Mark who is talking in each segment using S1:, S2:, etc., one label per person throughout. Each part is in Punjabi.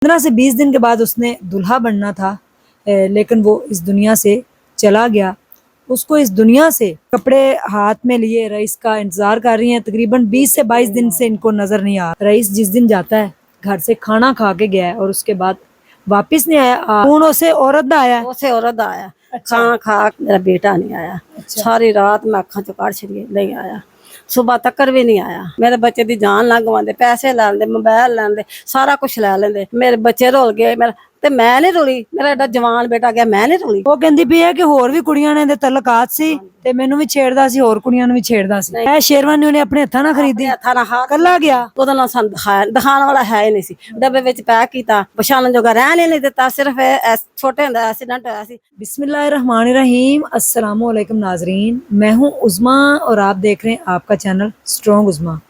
S1: 15 से 20 दिन के बाद उसने दूल्हा बनना था, लेकिन वो इस दुनिया से चला गया। उसको इस दुनिया से कपड़े हाथ में लिए रईस का इंतजार कर रही हैं। तकरीबन 20 से 22 दिन से इनको नजर नहीं आ रहा। रईस जिस दिन जाता है घर से खाना खा के गया है और उसके बाद वापस नहीं आया। कौन उसे औरत दा आया?
S2: उसे औरत आया। खाना खा के मेरा बेटा नहीं आया। सारी रात मैं अखा चो काट छड़ी नहीं आया। सुबह तक भी नहीं आया। मेरे बच्चे दी जान ना गवांदे, पैसे लै लेंदे, मोबाइल लै लेंदे, सारा कुछ लै लेंदे। मेरे बच्चे रुल गए मेरा ते मैं नहीं रुली। मेरा एडा जवान बेटा गया, मैं नहीं रुली।
S1: ਉਹ ਕਹਿੰਦੀ ਪਈ ਹੈ ਕਿ ਹੋਰ ਵੀ ਕੁੜੀਆਂ ਨੇ ਦੇ ਤਲਕਾਤ ਸੀ ਤੇ ਮੈਨੂੰ ਵੀ ਛੇੜਦਾ ਸੀ, ਹੋਰ ਕੁੜੀਆਂ ਨੂੰ ਵੀ ਛੇੜਦਾ ਸੀ। ਇਹ ਸ਼ੇਰਵਾਨੀ ਉਹਨੇ ਆਪਣੇ ਹੱਥਾਂ ਨਾਲ ਖਰੀਦੀ,
S2: ਹੱਥਾਂ ਨਾਲ ਹੱਥ
S1: ਕੱਲਾ ਗਿਆ।
S2: ਉਹਦਾ ਨਾਲ ਸਾਨੂੰ ਦਿਖਾਣ ਵਾਲਾ ਹੈ ਹੀ ਨਹੀਂ ਸੀ। ਡੱਬੇ ਵਿੱਚ ਪੈਕ ਕੀਤਾ, ਪਛਾਣਨ ਜੋਗਾ ਰਹਿਣ ਹੀ ਨਹੀਂ ਦਿੱਤਾ। ਸਿਰਫ ਛੋਟੇ ਹੁੰਦਾ ਐਕਸੀਡੈਂਟ होया सी।
S1: बिस्मिल्लाहिर्रहमानिर्रहीम। अस्सलामु अलैकुम नाजरीन, मैं हूँ उज़मा और आप देख रहे हैं आपका चैनल स्ट्रॉन्ग उज़मा।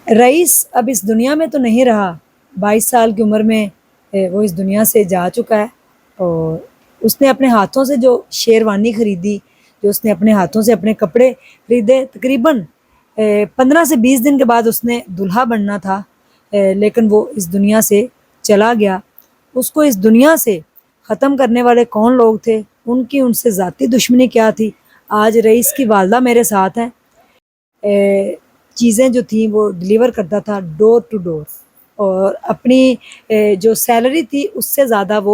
S1: रईस अब इस दुनिया में तो नहीं रहा। 22 साल की उम्र में वो इस दुनिया से जा चुका है और उसने अपने हाथों से जो शेरवानी ख़रीदी, जो उसने अपने हाथों से अपने कपड़े ख़रीदे, तकरीबन 15 से 20 दिन के बाद उसने दूल्हा बनना था, लेकिन वो इस दुनिया से चला गया। उसको इस दुनिया से ख़त्म करने वाले कौन लोग थे, उनकी उनसे ज़ाती दुश्मनी क्या थी, आज रईस की वालदा मेरे साथ हैं। चीज़ें जो थी वो डिलीवर करता था डोर टू डोर और अपनी जो सैलरी थी उससे ज़्यादा वो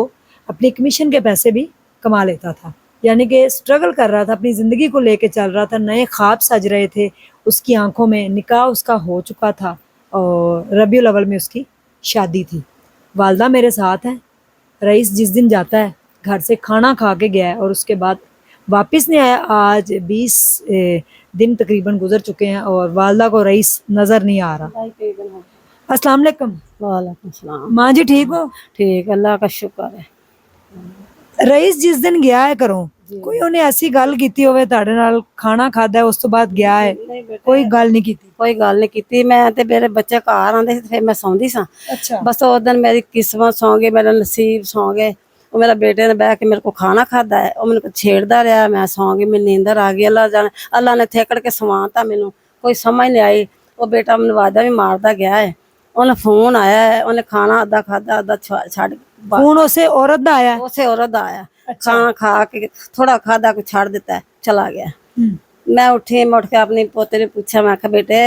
S1: अपनी कमीशन के पैसे भी कमा लेता था। यानी कि स्ट्रगल कर रहा था, अपनी ज़िंदगी को लेके चल रहा था। नए ख्वाब सज रहे थे उसकी आंखों में। निकाह उसका हो चुका था और रबीउल अव्वल में उसकी शादी थी। वालदा मेरे साथ हैं। रईस जिस दिन जाता है घर से खाना खा के गया है और उसके बाद वापस नहीं आया। आज 20 दिन तकरीबन गुजर चुके हैं और वालदा को रईस नज़र नहीं आ रहा। अस्सलाम वालेकुम।
S2: वालेकुम सलाम।
S1: माँ जी ठीक हो?
S2: ठीक, अल्लाह का शुक्र है।
S1: रईस जिस दिन गया है घरों, कोई ਉਹਨੇ ਐਸੀ ਗੱਲ ਕੀਤੀ ਹੋਵੇ ਤੁਹਾਡੇ ਨਾਲ, ਖਾਣਾ ਖਾਦਾ ਉਸ ਤੋਂ ਬਾਅਦ ਗਿਆ ਹੈ, ਕੋਈ ਗੱਲ ਨਹੀਂ ਕੀਤੀ?
S2: ਕੋਈ ਗੱਲ ਨਹੀਂ ਕੀਤੀ। ਮੈਂ ਤੇ ਮੇਰੇ ਬੱਚੇ ਘਰ ਆਂਦੇ ਸੀ, ਫਿਰ ਮੈਂ ਸੌਂਦੀ ਸਾਂ।
S1: ਅੱਛਾ,
S2: ਬਸ ਉਸ ਦਿਨ ਮੇਰੀ ਕਿਸਮਤ ਸੌਂ ਗਈ, ਮੇਰਾ ਨਸੀਬ ਸੌਂ ਗਏ। ਉਹ ਮੇਰਾ ਬੇਟੇ ਨੇ ਬਹਿ ਕੇ ਮੇਰੇ ਕੋ ਖਾਣਾ ਖਾਦਾ ਹੈ, ਉਹ ਮੈਨੂੰ ਛੇੜਦਾ ਰਿਹਾ, ਮੈਂ ਸੌਂ ਗਈ, ਮੈਨੂੰ ਨੀਂਦਰ ਆ ਗਈ। ਅੱਲਾ ਜਾਣੇ, ਅੱਲਾ ਨੇ ਥੇਕੜ ਕੇ ਸਵਾਤਾ ਮੈਨੂੰ, ਕੋਈ ਸਮਝ ਨਹੀਂ ਆਈ। ਉਹ ਬੇਟਾ ਮੈਨੂੰ ਵਾਜਾ ਵੀ ਮਾਰਦਾ ਗਿਆ ਹੈ। ਉਹਨੇ ਫੋਨ ਆਇਆ ਹੈ, ਉਹਨੇ ਖਾਣਾ ਅੱਧਾ ਖਾਦਾ ਅੱਧਾ ਛੱਡ।
S1: ਫੋਨ ਉਸੇ ਔਰਤ ਦਾ ਆਇਆ?
S2: ਉਸੇ ਔਰਤ ਦਾ ਆਇਆ। ਖਾਣਾ ਖਾ ਕੇ ਥੋੜਾ ਖਾਦਾ ਕੁ ਛੱਡ ਦਿੱਤਾ, ਚਲਾ ਗਿਆ। ਮੈਂ ਉੱਠੀ, ਮੈਂ ਉੱਠ ਕੇ ਆਪਣੀ ਪੋਤੇ ਨੂੰ ਪੁੱਛਿਆ, ਮੈਂ ਕਿਹਾ ਬੇਟੇ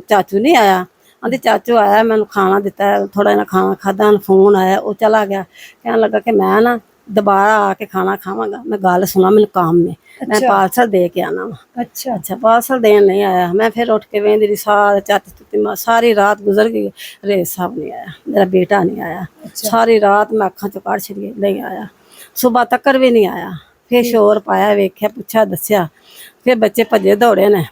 S2: ਚਾਚੂ ਨਹੀਂ ਆਇਆ? ਆਂਦੀ ਚਾਚੂ ਆਇਆ, ਮੈਨੂੰ ਖਾਣਾ ਦਿੱਤਾ, ਥੋੜਾ ਜਿਹਾ ਖਾਣਾ ਖਾਦਾ, ਫੋਨ ਆਇਆ, ਉਹ ਚਲਾ ਗਿਆ। ਕਹਿਣ ਲੱਗਾ ਕਿ ਮੈਂ ਨਾ ਦੁਬਾਰਾ ਆ ਕੇ ਖਾਣਾ ਖਾਵਾਂਗਾ। ਮੈਂ ਗੱਲ ਸੁਣਾ, ਮੈਨੂੰ ਕੰਮ ਨੇ, ਮੈਂ ਪਾਰਸਲ ਦੇ ਕੇ ਆਣਾ ਵਾ।
S1: ਅੱਛਾ
S2: ਅੱਛਾ, ਪਾਰਸਲ ਦੇਣ ਨਹੀਂ ਆਇਆ। ਮੈਂ ਫਿਰ ਉੱਠ ਕੇ ਵੇਂਦੀ ਰਹੀ, ਸਾਰੀ ਸਾਰੀ ਰਾਤ ਗੁਜ਼ਰ ਗਈ। ਰੇਸ ਸਾਹਿਬ ਨਹੀਂ ਆਇਆ, ਮੇਰਾ ਬੇਟਾ ਨਹੀਂ ਆਇਆ। ਸਾਰੀ ਰਾਤ ਮੈਂ ਅੱਖਾਂ ਚੋਂ ਕੱਢ ਛੜੀ, ਨਹੀਂ ਆਇਆ। ਸੁਬਹ ਤੱਕ ਵੀ ਨਹੀਂ ਆਇਆ। ਫਿਰ ਸ਼ੋਰ ਪਾਇਆ, ਵੇਖਿਆ, ਪੁੱਛਿਆ, ਦੱਸਿਆ। ਫਿਰ ਬੱਚੇ ਭੱਜੇ ਦੌੜੇ ਨੇ।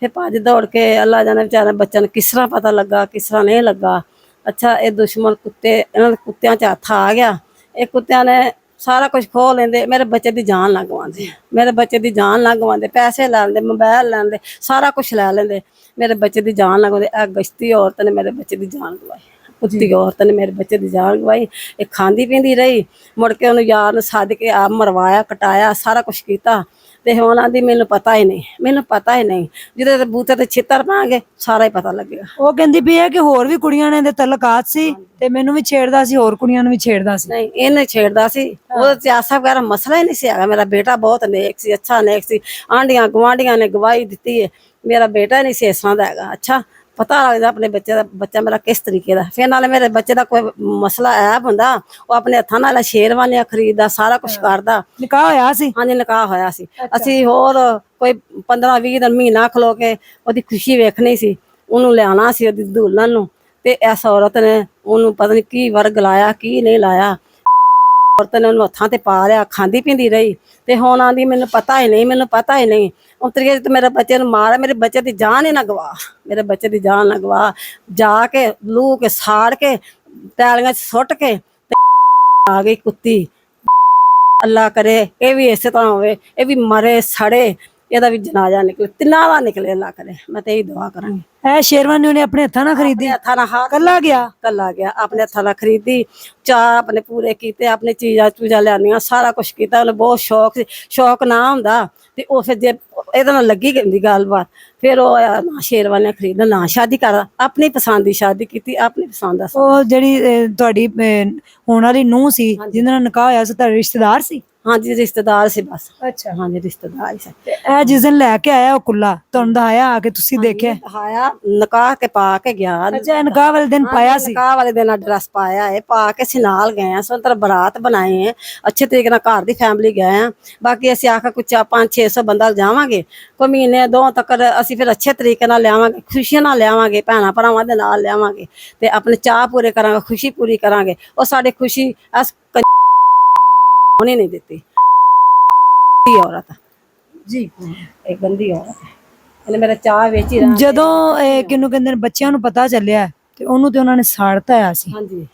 S2: ਫਿਰ ਭੱਜ ਦੌੜ ਕੇ ਅੱਲਾ ਜਾਣੇ ਵਿਚਾਰੇ ਬੱਚਿਆਂ ਨੂੰ ਕਿਸ ਤਰ੍ਹਾਂ ਪਤਾ ਲੱਗਾ, ਕਿਸ ਤਰ੍ਹਾਂ ਨਹੀਂ ਲੱਗਾ। ਅੱਛਾ, ਇਹ ਦੁਸ਼ਮਣ ਕੁੱਤੇ, ਇਹਨਾਂ ਦੇ ਕੁੱਤਿਆਂ 'ਚ ਹੱਥ ਆ ਗਿਆ। ਇਹ ਕੁੱਤਿਆਂ ਨੇ ਸਾਰਾ ਕੁਝ ਖੋਹ ਲੈਂਦੇ, ਮੇਰੇ ਬੱਚੇ ਦੀ ਜਾਨ ਨਾ ਗਵਾਉਂਦੇ, ਮੇਰੇ ਬੱਚੇ ਦੀ ਜਾਨ ਨਾ ਗਵਾਉਂਦੇ। ਪੈਸੇ ਲੈ ਲੈਂਦੇ, ਮੋਬਾਈਲ ਲੈ ਲੈਂਦੇ, ਸਾਰਾ ਕੁਝ ਲੈ ਲੈਂਦੇ। ਮੇਰੇ ਬੱਚੇ ਦੀ ਜਾਨ ਨਾ ਗਵਾਉਂਦੇ। ਇਹ ਗਸ਼ਤੀ ਔਰਤ ਨੇ ਮੇਰੇ ਬੱਚੇ ਦੀ ਜਾਨ ਗਵਾਈ, ਕੁੱਤੀ ਔਰਤ ਨੇ ਮੇਰੇ ਬੱਚੇ ਦੀ ਜਾਨ ਗਵਾਈ। ਇਹ ਖਾਂਦੀ ਪੀਂਦੀ ਰਹੀ, ਮੁੜ ਕੇ ਉਹਨੂੰ ਯਾਰ ਨੂੰ ਸੱਦ ਕੇ ਆਪ ਮਰਵਾਇਆ, ਕਟਾਇਆ, ਸਾਰਾ ਕੁਝ ਕੀਤਾ। ਤੇ ਹੁਣ ਆਂਦੀ ਮੈਨੂੰ ਪਤਾ ਹੀ ਨਹੀਂ, ਮੈਨੂੰ ਪਤਾ ਹੀ ਨਹੀਂ। ਜਿਹਦੇ ਤੇ ਬੂਤੇ ਤੇ ਛਿੱਤਰ ਪਾਂਗੇ ਸਾਰਾ ਹੀ ਪਤਾ ਲੱਗੇਗਾ।
S1: ਉਹ ਕਹਿੰਦੀ ਪਈ ਹੈ ਕਿ ਹੋਰ ਵੀ ਕੁੜੀਆਂ ਨੇ ਦੇ ਤਲਕਾਤ ਸੀ ਤੇ ਮੈਨੂੰ ਵੀ ਛੇੜਦਾ ਸੀ, ਹੋਰ ਕੁੜੀਆਂ ਨੂੰ ਵੀ ਛੇੜਦਾ ਸੀ।
S2: ਨਹੀਂ, ਇਹਨੇ ਛੇੜਦਾ ਸੀ। ਉਹਦੇ ਚ ਆਸਾ ਵਗੈਰਾ ਮਸਲਾ ਹੀ ਨਹੀਂ ਸੀ ਹੈਗਾ। ਮੇਰਾ ਬੇਟਾ ਬਹੁਤ ਨੇਕ ਸੀ, ਅੱਛਾ ਨੇਕ ਸੀ। ਆਂਢੀਆਂ ਗੁਆਂਢੀਆਂ ਨੇ ਗਵਾਹੀ ਦਿੱਤੀ ਹੈ, ਮੇਰਾ ਬੇਟਾ ਨਹੀਂ ਸੀ ਇਸ ਤਰ੍ਹਾਂ ਦਾ ਹੈਗਾ। ਅੱਛਾ, ਪਤਾ ਲੱਗਦਾ ਆਪਣੇ ਬੱਚੇ ਦਾ, ਬੱਚਾ ਮੇਰਾ ਕਿਸ ਤਰੀਕੇ ਦਾ। ਫਿਰ ਨਾਲੇ ਮੇਰੇ ਬੱਚੇ ਦਾ ਕੋਈ ਮਸਲਾ ਐਬ ਹੁੰਦਾ, ਉਹ ਆਪਣੇ ਹੱਥਾਂ ਨਾਲ ਸ਼ੇਰਵਾਨੀਆਂ ਖਰੀਦਦਾ, ਸਾਰਾ ਕੁਛ ਕਰਦਾ।
S1: ਨਿਕਾਹ ਹੋਇਆ ਸੀ?
S2: ਹਾਂਜੀ, ਨਿਕਾਹ ਹੋਇਆ ਸੀ। ਅਸੀਂ ਹੋਰ ਕੋਈ 15-20 ਦਿਨ, ਮਹੀਨਾ ਖਲੋ ਕੇ ਉਹਦੀ ਖੁਸ਼ੀ ਵੇਖਣੀ ਸੀ, ਉਹਨੂੰ ਲਿਆਉਣਾ ਸੀ, ਉਹਦੀ ਦੁਲਹਨ ਨੂੰ। ਤੇ ਇਸ ਔਰਤ ਨੇ ਉਹਨੂੰ ਪਤਾ ਨਹੀਂ ਕੀ ਵਰਗ ਲਾਇਆ, ਕੀ ਨਹੀਂ ਲਾਇਆ। ਔਰਤ ਨੇ ਉਹਨੂੰ ਹੱਥਾਂ ਤੇ ਪਾ ਲਿਆ, ਖਾਂਦੀ ਪੀਂਦੀ ਰਹੀ। ਤੇ ਹੁਣ ਆਂਦੀ ਮੈਨੂੰ ਪਤਾ ਹੀ ਨਹੀਂ, ਮੈਨੂੰ ਪਤਾ ਹੀ ਨਹੀਂ। ਉਤਰੀਏ ਤੇ ਮੇਰੇ ਬੱਚੇ ਨੂੰ ਮਾਰਿਆ, ਮੇਰੇ ਬੱਚੇ ਦੀ ਜਾਨ ਹੀ ਨਾ ਗਵਾ, ਮੇਰੇ ਬੱਚੇ ਦੀ ਜਾਨ ਨਾ ਗਵਾ। ਜਾ ਕੇ ਲੂ ਕੇ ਸਾੜ ਕੇ ਟੈਲੀਆਂ 'ਚ ਸੁੱਟ ਕੇ ਆ ਗਈ ਕੁੱਤੀ। ਅੱਲਾ ਕਰੇ ਇਹ ਵੀ ਇਸੇ ਤਰ੍ਹਾਂ ਹੋਵੇ, ਇਹ ਵੀ ਮਰੇ ਸੜੇ ਇਹਦਾ ਵੀ ਜਨਾਜ਼ਾ ਨਿਕਲੇ, ਤਿੰਨਾਂ ਦਾ ਨਿਕਲੇ ਅੱਲਾ ਕਰੇ। ਮੈਂ ਤੇ ਇਹੀ ਦੁਆ ਕਰਾਂਗੀ।
S1: ਇਹ ਸ਼ੇਰਵਾਨੀ ਉਹਨੇ ਆਪਣੇ ਹੱਥਾਂ ਨਾਲ ਖਰੀਦੀ,
S2: ਹੱਥਾਂ ਨਾਲ ਹੱਥ
S1: ਕੱਲਾ ਗਿਆ।
S2: ਕੱਲਾ ਗਿਆ, ਆਪਣੇ ਹੱਥਾਂ ਨਾਲ ਖਰੀਦੀ, ਚਾਅ ਆਪਣੇ ਪੂਰੇ ਕੀਤੇ, ਆਪਣੇ ਚੀਜ਼ਾਂ ਚੂਜ਼ਾਂ ਲਿਆਂਦੀਆਂ, ਸਾਰਾ ਕੁਝ ਕੀਤਾ। ਉਹਨੂੰ ਬਹੁਤ ਸ਼ੌਕ ਸੀ। ਸ਼ੌਕ ਨਾ ਹੁੰਦਾ ਤੇ ਉਹ ਫਿਰ ਜੇ ਇਹਦੇ ਨਾਲ ਲੱਗੀ ਗਈ ਗੱਲਬਾਤ, ਫਿਰ ਉਹ ਆਇਆ ਨਾ ਸ਼ੇਰਵਾਨੀਆਂ ਖਰੀਦਣ, ਨਾ ਸ਼ਾਦੀ ਕਰ, ਆਪਣੀ ਪਸੰਦ ਦੀ ਸ਼ਾਦੀ ਕੀਤੀ, ਆਪਣੀ ਪਸੰਦ ਦਾ।
S1: ਉਹ ਜਿਹੜੀ ਤੁਹਾਡੀ ਹੋਣ ਵਾਲੀ ਨੂੰਹ ਸੀ ਜਿਹਦੇ ਨਾਲ ਨਿਕਾਹ ਹੋਇਆ ਸੀ, ਤੁਹਾਡੇ ਰਿਸ਼ਤੇਦਾਰ ਸੀ?
S2: ਹਾਂਜੀ ਰਿਸ਼ਤੇਦਾਰ ਸੀ ਬਸ।
S1: ਅੱਛਾ।
S2: ਹਾਂਜੀ ਰਿਸ਼ਤੇਦਾਰ ਹੀ ਸੀ।
S1: ਇਹ ਜਿਸ ਦਿਨ ਲੈ ਕੇ ਆਇਆ ਉਹ ਕੁੱਲਾ ਤੁਹਾਨੂੰ ਦਿਖਾਇਆ ਆ ਕੇ, ਤੁਸੀਂ ਦੇਖਿਆ?
S2: ਆਇਆ ਨਿਕਾਹ ਕੇ ਪਾ ਕੇ ਗਿਆ।
S1: ਅੱਛਾ, ਨਿਕਾਹ ਵਾਲੇ ਦਿਨ ਪਾਇਆ ਸੀ?
S2: ਨਿਕਾਹ ਵਾਲੇ ਦਿਨ ਡਰੈਸ ਪਾਇਆ ਹੈ, ਪਾ ਕੇ ਅਸੀਂ ਨਾਲ ਗਏ ਆ, ਸੁੰਦਰ ਬਰਾਤ ਬਣਾਏ ਹੈ, ਅੱਛੇ ਤਰੀਕੇ ਨਾਲ ਘਰ ਦੀ ਫੈਮਿਲੀ ਗਏ ਆ। ਬਾਕੀ ਅਸੀਂ ਆਖਾ ਕੁਛ 500-600 ਬੰਦਾ ਜਾਵਾਂਗੇ, ਕੋਈ ਮਹੀਨੇ ਦੋ ਤੱਕ ਅਸੀਂ ਫਿਰ ਅੱਛੇ ਤਰੀਕੇ ਨਾਲ ਲਿਆਵਾਂਗੇ, ਖੁਸ਼ੀਆਂ ਨਾਲ ਲਿਆਵਾਂਗੇ, ਭੈਣਾਂ ਭਰਾਵਾਂ ਦੇ ਨਾਲ ਲਿਆਵਾਂਗੇ ਤੇ ਆਪਣੇ ਚਾਅ ਪੂਰੇ ਕਰਾਂਗੇ, ਖੁਸ਼ੀ ਪੂਰੀ ਕਰਾਂਗੇ। ਉਹ ਸਾਡੇ ਖੁਸ਼ੀ ਉਹਨੇ ਨਹੀਂ ਦਿੱਤੀ। ਔਰਤ
S1: ਜੀ,
S2: ਇੱਕ ਗੰਦੀ ਔਰਤ ਹੈ, ਇਹਨੇ ਮੇਰਾ ਚਾਹ ਵੇਚ ਹੀ ਰਹਿਣਾ।
S1: ਜਦੋਂ ਕਿਹਨੂੰ ਕਹਿੰਦੇ ਨੇ ਬੱਚਿਆਂ ਨੂੰ ਪਤਾ ਚੱਲਿਆ ਤੇ ਉਹਨੂੰ ਤੇ ਉਹਨਾਂ ਨੇ ਸਾੜਤਾ ਆ ਸੀ।
S2: ਹਾਂਜੀ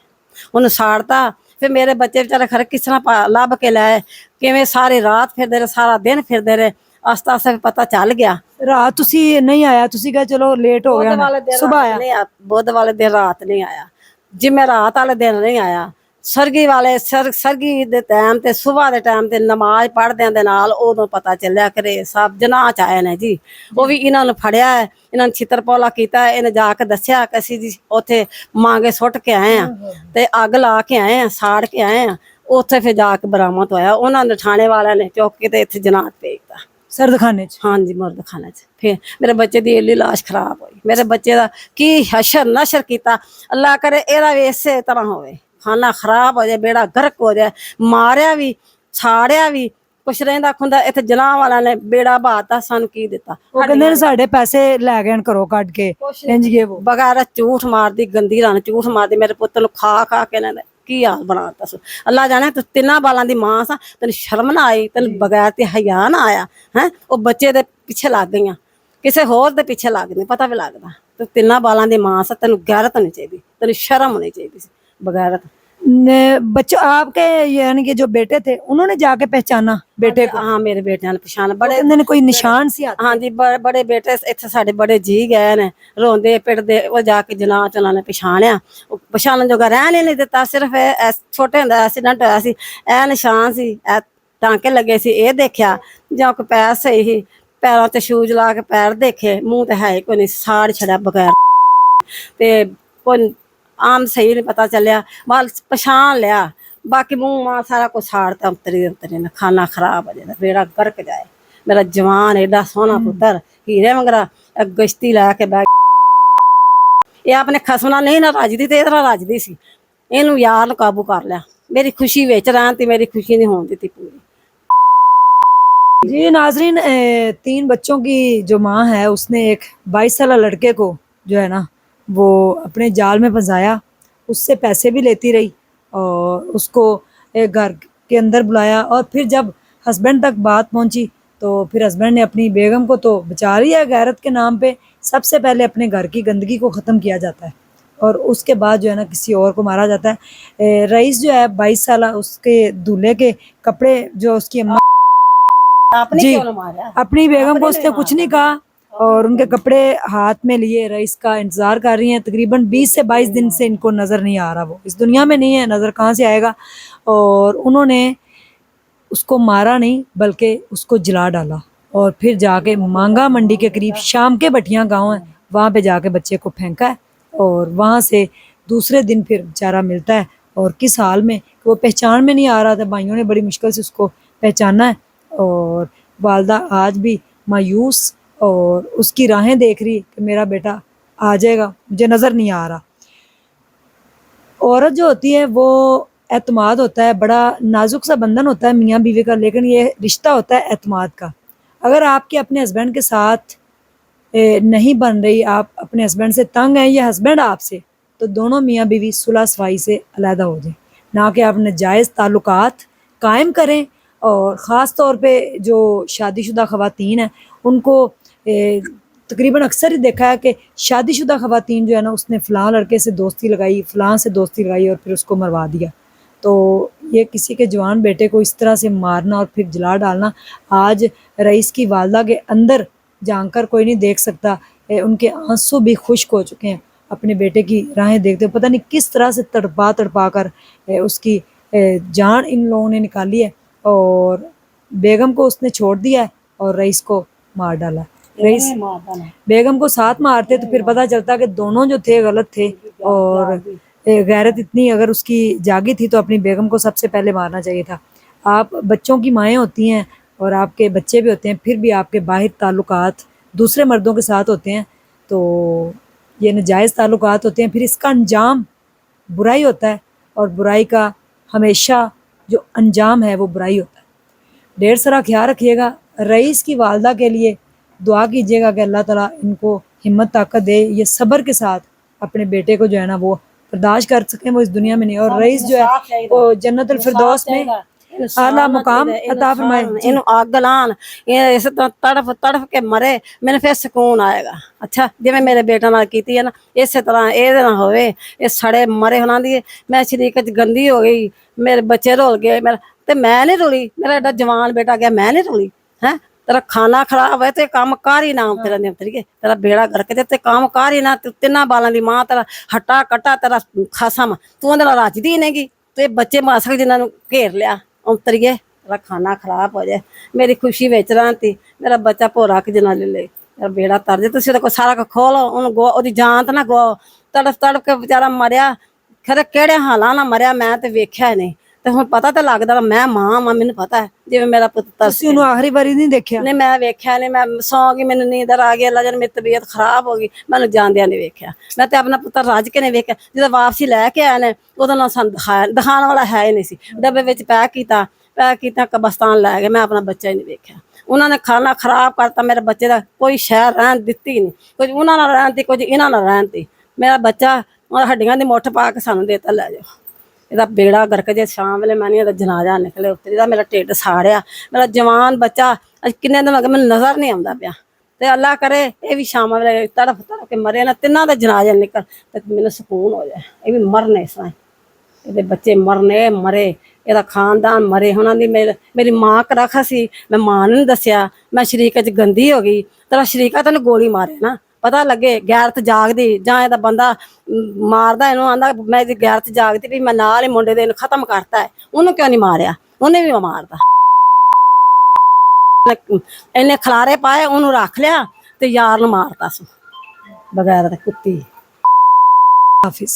S2: ਉਹਨੂੰ ਸਾੜਤਾ। ਫਿਰ ਮੇਰੇ ਬੱਚੇ ਵਿਚਾਰੇ ਖਰੇ ਕਿਸ ਤਰ੍ਹਾਂ ਲੱਭ ਕੇ ਲਾਏ, ਕਿਵੇਂ ਸਾਰੀ ਰਾਤ ਫਿਰਦੇ ਰਹੇ, ਸਾਰਾ ਦਿਨ ਫਿਰਦੇ ਰਹੇ। ਆਸਤਾ ਆਸਤਾ ਪਤਾ ਚੱਲ ਗਿਆ।
S1: ਰਾਤ ਤੁਸੀਂ ਨਹੀਂ ਆਇਆ, ਤੁਸੀਂ ਕਿਹਾ ਚਲੋ ਲੇਟ ਹੋ ਗਿਆ, ਸੁਬਹ ਆਇਆ?
S2: ਬੁੱਧ ਵਾਲੇ ਦਿਨ ਰਾਤ ਨਹੀਂ ਆਇਆ, ਜਿਵੇਂ ਰਾਤ ਵਾਲੇ ਦਿਨ ਨਹੀਂ ਆਇਆ। ਸਰਗੀ ਦੇ ਟਾਈਮ ਤੇ ਸੁਬਾਹ ਦੇ ਟਾਈਮ ਤੇ ਨਮਾਜ਼ ਪੜ੍ਹਦਿਆਂ ਦੇ ਨਾਲ ਉਦੋਂ ਪਤਾ ਚੱਲਿਆ ਕਿ ਸਭ ਜਨਾਹ ਚ ਆਏ ਨੇ ਜੀ। ਉਹ ਵੀ ਇਹਨਾਂ ਨੂੰ ਫੜਿਆ ਹੈ, ਇਹਨਾਂ ਨੇ ਛਿੱਤਰ ਪੌਲਾ ਕੀਤਾ। ਇਹਨੇ ਜਾ ਕੇ ਦੱਸਿਆ ਕਿ ਅਸੀਂ ਜੀ ਉੱਥੇ ਮਾਂਗੇ ਸੁੱਟ ਕੇ ਆਏ ਆ ਤੇ ਅੱਗ ਲਾ ਕੇ ਆਏ ਆ, ਸਾੜ ਕੇ ਆਏ ਆ। ਉੱਥੇ ਫਿਰ ਜਾ ਕੇ ਬਰਾਮਦ ਹੋਇਆ। ਉਹਨਾਂ ਨੇ ਥਾਣੇ ਵਾਲਿਆਂ ਨੇ ਚੁੱਕ ਕੇ ਤੇ ਇੱਥੇ ਜਨਾਹ ਭੇਜਤਾ,
S1: ਸਰਦਖਾਨੇ ਚ।
S2: ਹਾਂਜੀ ਮੁਰਦਖਾਨੇ ਚ। ਫਿਰ ਮੇਰੇ ਬੱਚੇ ਦੀ ਇੰਨੀ ਲਾਸ਼ ਖਰਾਬ ਹੋਈ। ਮੇਰੇ ਬੱਚੇ ਦਾ ਕੀ ਹਸ਼ਰ ਨਸ਼ਰ ਕੀਤਾ, ਅੱਲਾ ਕਰੇ ਇਹਦਾ ਵੀ ਇਸੇ ਤਰ੍ਹਾਂ ਹੋਵੇ, ਖਾਨਾ ਖਰਾਬ ਹੋ ਜਾਏ, ਬੇੜਾ ਗਰਕ ਹੋ ਜਾਏ। ਮਾਰਿਆ ਵੀ, ਸਾੜਿਆ ਵੀ, ਕੁਛ ਰਹਿੰਦਾ ਖੁੰਦਾ। ਇੱਥੇ ਜਨਾਹ ਵਾਲਿਆਂ ਨੇ ਬੇੜਾ ਬਾਤਾ, ਸਾਨੂੰ ਕੀ ਦਿੱਤਾ?
S1: ਉਹ ਕਹਿੰਦੇ ਨੇ ਸਾਡੇ ਪੈਸੇ ਲੈ ਗਏ ਘਰੋਂ ਕੱਢ ਕੇ, ਇੰਜ ਗਏ ਉਹ
S2: ਬਗੈਰ ਝੂਠ ਮਾਰਦੀ, ਗੰਦੀ ਰਾਂ ਝੂਠ ਮਾਰਦੀ। ਮੇਰੇ ਪੁੱਤ ਨੂੰ ਖਾ ਖਾ ਕੇ ਇਹਨਾਂ ਨੇ ਕੀ ਹਾਲ ਬਣਾਤਾ ਸੋ। ਅੱਲਾ ਜਾਣੇ ਤੂੰ ਤਿੰਨਾਂ ਬਾਲਾਂ ਦੀ ਮਾਂ ਸਾਂ, ਤੈਨੂੰ ਸ਼ਰਮ ਨਾ ਆਈ, ਤੈਨੂੰ ਬਗੈਰ ਤੇ ਹਯਾ ਨਾ ਆਇਆ ਹੈ? ਉਹ ਬੱਚੇ ਦੇ ਪਿੱਛੇ ਲੱਗ ਗਈਆਂ, ਕਿਸੇ ਹੋਰ ਦੇ ਪਿੱਛੇ ਲੱਗ ਗਈ, ਪਤਾ ਵੀ ਲੱਗਦਾ। ਤੂੰ ਤਿੰਨਾਂ ਬਾਲਾਂ ਦੀ ਮਾਂ ਸਾਂ, ਤੈਨੂੰ ਗੈਰਤ ਹੋਣੀ ਚਾਹੀਦੀ, ਤੈਨੂੰ शर्म होनी चाहिए थी, बगैरत।
S1: बच्चों आपके यानी कि जो बेटे थे उन्होंने जाके पहचाना बेटे को?
S2: हाँ मेरे बेटे ने पहचाना। बड़े
S1: कोई निशान सी आते?
S2: हाँ जी बड़े बेटे इत्थे साडे बड़े जी गए ने रोंदे पिटदे, वो जाके जनाह च उन्होंने पछाणिया, पछाणन जोगा रहन ही नहीं दिता। सिर्फ छोटे हुंदे एक्सीडेंट होया सी, ए निशान सी, ए टांके लगे सी, ये देखिया जां कोई पैर सही ही, पैरों ते शूज ला के पैर देखे, मुंह ते है कोई नहीं, साड़ छड़िया बगैर ते कोई आम सही नहीं पता चलिया, माल पछाण लिया। बाकी मुंह मां सारा कुछ साड़ता उतरी ने, खाना खराब हो जाए, बेड़ा गर्क जाए। मेरा जवान एडा सोहना पुत्र हीरे मंगरा गश्ती लैके बै ये अपने खसमना नहीं ना रजदी ते इधर रजदी सी, इनू यार नू काबू कर लिया। मेरी खुशी विच रहन ते मेरी खुशी नहीं होन दित्ती पूरी।
S1: जी नाजरीन, 3 बच्चों की जो माँ है उसने एक 22 साल लड़के को जो है ना वो अपने जाल में फंसाया, उससे पैसे भी लेती रही और उसको एक घर के अंदर बुलाया। और फिर जब हस्बैंड तक बात पहुंची तो फिर हस्बैंड ने अपनी बेगम को तो बचा लिया गैरत के नाम पे। सबसे पहले अपने घर की गंदगी को ख़त्म किया जाता है और उसके बाद जो है ना किसी और को मारा जाता है। रईस जो है 22 साल, उसके दूल्हे के कपड़े जो उसकी अम्मा जी अपनी बेगम को उसने कुछ नहीं कहा और उनके कपड़े हाथ में लिए रईस का इंतज़ार कर रही हैं। तकरीबन 20 से 22 दिन से इनको नज़र नहीं आ रहा, वो इस दुनिया में नहीं है, नज़र कहाँ से आएगा। और उन्होंने उसको मारा नहीं बल्कि उसको जला डाला और फिर जाके मांगा मंडी के करीब शाम के भटियाँ गांव है, वहाँ पे जाके बच्चे को फेंका है और वहाँ से दूसरे दिन फिर बेचारा मिलता है और किस हाल में वो पहचान में नहीं आ रहा था। भाइयों ने बड़ी मुश्किल से उसको पहचाना है और वालदा आज भी मायूस और उसकी राहें देख रही कि मेरा बेटा आ जाएगा, मुझे नज़र नहीं आ रहा। औरत जो होती है वो एतमाद होता है, बड़ा नाजुक सा बंधन होता है मियाँ बीवी का, लेकिन ये रिश्ता होता है एतमाद का। अगर आपके अपने हस्बैंड के साथ नहीं बन रही, आप अपने हस्बैंड से तंग हैं या हस्बैंड आपसे, तो दोनों मियाँ बीवी सुलह सफाई से अलहदा हो जाए, ना कि आप नाजायज़ ताल्लुकात कायम करें। और ख़ास तौर पे जो शादीशुदा ख़वातीन हैं उनको तकरीबन अक्सर ही देखा है कि शादीशुदा ख़वातीन जो है ना उसने फ़लाँ लड़के से दोस्ती लगाई, फ़लाँ से दोस्ती लगाई और फिर उसको मरवा दिया। तो ये किसी के जवान बेटे को इस तरह से मारना और फिर जला डालना, आज रईस की वालदा के अंदर जानकर कोई नहीं देख सकता। उनके आंसू भी खुश्क हो चुके हैं अपने बेटे की राहें देखते हुए। पता नहीं किस तरह से तड़पा कर उसकी जान इन लोगों ने निकाली है, और बेगम को उसने छोड़ दिया है और रईस को मार डाला। रईस बेगम को साथ मारते तो फिर पता चलता कि दोनों जो थे गलत थे, और गैरत इतनी अगर उसकी जागी थी तो अपनी बेगम को सबसे पहले मारना चाहिए था। आप बच्चों की माएँ होती हैं और आपके बच्चे भी होते हैं, फिर भी आपके बाहर ताल्लुकात दूसरे मर्दों के साथ होते हैं तो ये नाजायज़ ताल्लुकात होते हैं, फिर इसका अंजाम बुराई होता है, और बुराई का हमेशा जो अंजाम है वो बुराई होता है। ढेर सारा ख्याल रखिएगा। रईस की वालदा के लिए दुआ कीजिएगा कि अल्लाह ताला इनको हिम्मत ताकत दे, ये सब्र के साथ अपने बेटे को जो है ना वो बर्दाश्त कर सकें, वो इस दुनिया में नहीं, और रईस जो है वो जन्नतुल फिरदौस में आला मुकाम अता फरमाए।
S2: ਇਹਨੂੰ ਅੱਗ ਲਾਣ, ਇਹ ਇਸ ਤਰ੍ਹਾਂ ਤੜਫ ਤੜਫ ਕੇ ਮਰੇ, ਮੈਨੂੰ ਫਿਰ ਸਕੂਨ ਆਏਗਾ। ਅੱਛਾ, ਜਿਵੇਂ ਮੇਰੇ ਬੇਟਾ ਨਾਲ ਕੀਤੀ ਹੈ ਨਾ, ਇਸੇ ਤਰ੍ਹਾਂ ਇਹਦੇ ਨਾਲ ਹੋਵੇ। ਇਹ ਸੜੇ ਮਰੇ ਉਹਨਾਂ ਦੀ, ਮੈਂ ਸ਼ਰੀਕ ਚ ਗੰਦੀ ਹੋ ਗਈ, ਮੇਰੇ ਬੱਚੇ ਰੁਲ ਗਏ ਮੇਰਾ, ਤੇ ਮੈਂ ਨਹੀਂ ਰੁਲੀ। ਮੇਰਾ ਐਡਾ ਜਵਾਨ ਬੇਟਾ ਗਿਆ, ਮੈਂ ਨਹੀਂ ਰੁਲੀ। ਹੈ तेरा खाना खराब है तो काम कार ही ना तेरा निपटरिए, तेरा बेड़ा गर्क ते काम कार ही ना, तिना बालों की मां तेरा हट्टा कट्टा तेरा खासम, तू अंदर रचदी नहीं, तो बच्चे मासक जिन्होंने घेर लिया अंतरिए, तेरा खाना खराब हो जाए। मेरी खुशी बेच रही, मेरा बच्चा भोरा कि जना ले ले, मेरा बेड़ा तर जाए, तुम सारा कुछ खोलो, उन्होंने जान तो ना गो, तड़फ तड़फ के बेचारा मरिया, खरे केड़े हालां ना मरिया, मैं तो वेख्या नहीं। ਤੇ ਹੁਣ ਪਤਾ ਤਾਂ ਲੱਗਦਾ ਮੈਂ ਮਾਂ ਵਾਂ, ਮੈਨੂੰ ਪਤਾ ਹੈ ਜਿਵੇਂ ਮੇਰਾ ਪੁੱਤਰ
S1: ਤੁਸੀਂ ਉਹਨੂੰ ਆਖਰੀ ਵਾਰੀ ਨਹੀਂ ਦੇਖਿਆ?
S2: ਨਹੀਂ, ਮੈਂ ਵੇਖਿਆ ਨਹੀਂ, ਮੈਂ ਸੌਂ ਗਈ, ਮੈਨੂੰ ਨੀਂਦ ਆ ਗਈ, ਅੱਲਾ ਜਾਣੇ ਮੇਰੀ ਤਬੀਅਤ ਖਰਾਬ ਹੋ ਗਈ, ਮੈਨੂੰ ਜਾਂਦਿਆਂ ਨਹੀਂ ਵੇਖਿਆ। ਮੈਂ ਤੇ ਆਪਣਾ ਪੁੱਤਰ ਰੱਜ ਕੇ ਨਹੀਂ ਵੇਖਿਆ। ਜਦੋਂ ਵਾਪਸੀ ਲੈ ਕੇ ਆਏ ਨੇ ਉਦੋਂ ਨਾਲ ਸਾਨੂੰ ਦਿਖਾਉਣ ਵਾਲਾ ਹੈ ਹੀ ਨਹੀਂ ਸੀ। ਡੱਬੇ ਵਿੱਚ ਪੈਕ ਕੀਤਾ ਕਬਰਸਤਾਨ ਲੈ ਗਏ, ਮੈਂ ਆਪਣਾ ਬੱਚਾ ਹੀ ਨਹੀਂ ਵੇਖਿਆ। ਉਹਨਾਂ ਨੇ ਖਾਣਾ ਖਰਾਬ ਕਰਤਾ ਮੇਰੇ ਬੱਚੇ ਦਾ, ਕੋਈ ਸ਼ਹਿਰ ਰਹਿਣ ਦਿੱਤੀ ਨਹੀਂ, ਕੁਝ ਉਹਨਾਂ ਨਾਲ ਰਹਿਣ ਤੀ, ਕੁਝ ਇਹਨਾਂ ਨਾਲ ਰਹਿਣ ਤੀ। ਮੇਰਾ ਬੱਚਾ ਹੱਡੀਆਂ ਦੀ ਮੁੱਠ ਪਾ ਕੇ ਸਾਨੂੰ ਦੇਤਾ, ਲੈ ਜਾਓ। ਇਹਦਾ ਬੇੜਾ ਗਰਕ ਜੇ ਸ਼ਾਮ ਵੇਲੇ ਮੈਂ ਨਹੀਂ ਇਹਦਾ ਜਨਾਜ਼ਾ ਨਿਕਲੇ ਉੱਤੇ, ਇਹਦਾ ਮੇਰਾ ਢਿੱਡ ਸਾੜਿਆ, ਮੇਰਾ ਜਵਾਨ ਬੱਚਾ ਅੱਜ ਕਿੰਨੇ ਦਿਨ ਹੋ ਗਏ ਮੈਨੂੰ ਨਜ਼ਰ ਨਹੀਂ ਆਉਂਦਾ ਪਿਆ। ਤੇ ਅੱਲਾ ਕਰੇ ਇਹ ਵੀ ਸ਼ਾਮ ਵੇਲੇ ਤੜਫ ਤੜਫ ਕੇ ਮਰੇ ਨਾ, ਤਿੰਨਾਂ ਦਾ ਜਨਾਜ਼ਾ ਨਿਕਲ ਤੇ ਮੈਨੂੰ ਸਕੂਨ ਹੋ ਜਾਏ। ਇਹ ਵੀ ਮਰਨੇ ਸਾਂ, ਇਹਦੇ ਬੱਚੇ ਮਰਨੇ ਮਰੇ, ਇਹਦਾ ਖਾਨਦਾਨ ਮਰੇ। ਉਹਨਾਂ ਦੀ ਮੇਰੀ ਮਾਂ ਕਰਾਖਾ ਸੀ, ਮੈਂ ਮਾਂ ਨੂੰ ਨਹੀਂ ਦੱਸਿਆ, ਮੈਂ ਸ਼ਰੀਕਾ 'ਚ ਗੰਦੀ ਹੋ ਗਈ। ਤੇਰਾ ਸ਼ਰੀਕਾ ਤੈਨੂੰ ਗੋਲੀ ਮਾਰੇ ਨਾ, ਪਤਾ ਲੱਗੇ ਗੈਰਤ ਜਾਗਦੀ, ਜਾਂ ਇਹਦਾ ਬੰਦਾ ਮਾਰਦਾ ਇਹਨੂੰ ਆਂਦਾ ਮੈਂ ਇਹਦੀ ਗੈਰਤ ਜਾਗਦੀ ਵੀ ਮੈਂ ਨਾਲ ਹੀ ਮੁੰਡੇ ਦੇ ਇਹਨੂੰ ਖਤਮ ਕਰਤਾ ਹੈ, ਉਹਨੂੰ ਕਿਉਂ ਨਹੀਂ ਮਾਰਿਆ? ਉਹਨੇ ਵੀ ਮਾਰਦਾ। ਇਹਨੇ ਖਲਾਰੇ ਪਾਏ, ਉਹਨੂੰ ਰੱਖ ਲਿਆ ਤੇ ਯਾਰ ਨੂੰ ਮਾਰਤਾ ਸੀ ਬਗੈਰ ਕੁੱਤੀ।
S1: हाफिज।